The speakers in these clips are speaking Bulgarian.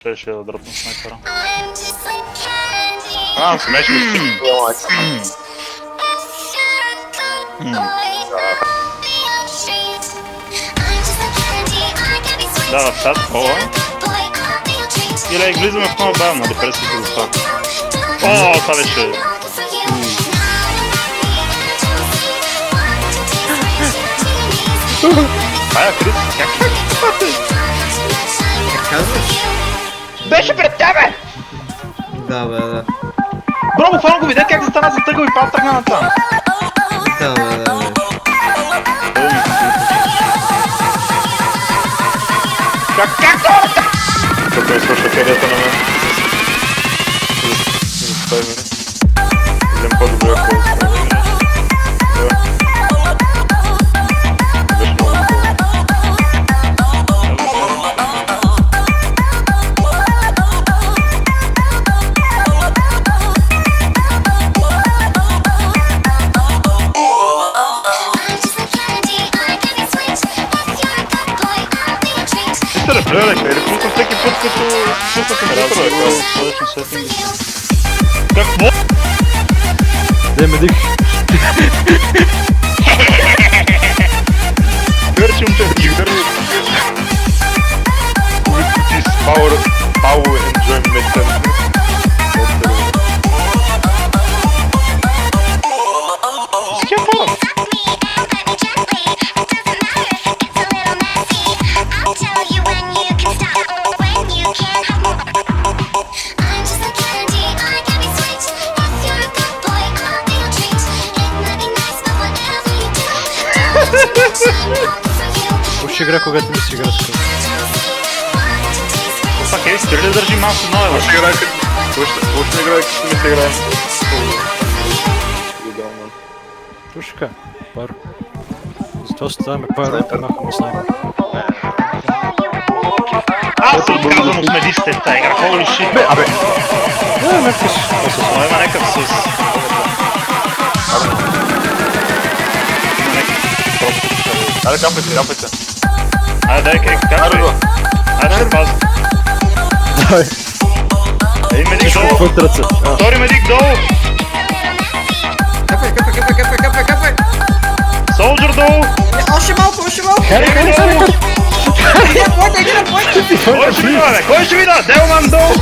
Ще да дръпна снайпера. Смеш ми си. Да, в тази кола. Или влизаме в нова бавна, да пресвите за това. О, това беше... Ая, Крис, как Казваш? беше пред тебе! Да. Бро, буквално го видя как застана за тъгъл и пак тръгна натам. Да. Как това? Тук ми слуша където на мен. За 100 минути. Идем по-добре, ако е с мен. Беше много хубаво. Реплерека, или пускам всеки път, като пусна компютъра, Какво? Дай медик. Гърчи момче, гърчи. With this power enjoyment. Уж игра, когато не си игра с къл. Пак е, спри да държи малко нове. Лошо играе, лошо играе, като не се играе. Точно така. Паро. Затова ставаме паро, махаме снайпер. Аз се отказвам от медиците в тази игра, holy shit. Абе, Меркиш. Но има някакъв с... айде капайте. Айде, дай кейк, капай. Аз ще пазя. Давай. Един медик долу. Твой тръца. Втори медик долу. Капай! Солджер долу. Още малко! Един долу. Един на плойка! Кой ще вида, бе? Кой ще вида? Делман долу.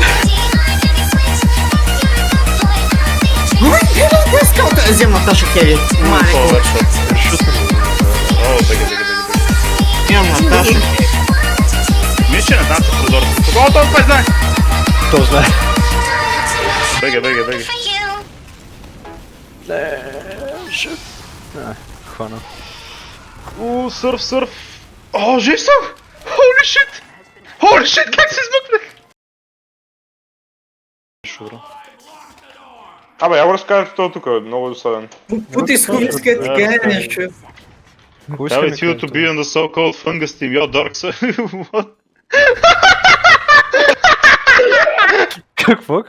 Кой искал да взема Наташа Кеви? Мале, О, бега. имам Наташа. Мисля, че не знам с прозорците. Кого толкова знае? То знае. Бега. Хвана. Сърф. О, жив съм! Holy shit, как се измъкнах? Шура. Абе, я го разкажете това тук, много е досаден. Пути с хубавска така нещо. Кой Tell it's you to be on the so-called fungus team, yo dorks. What? Какво?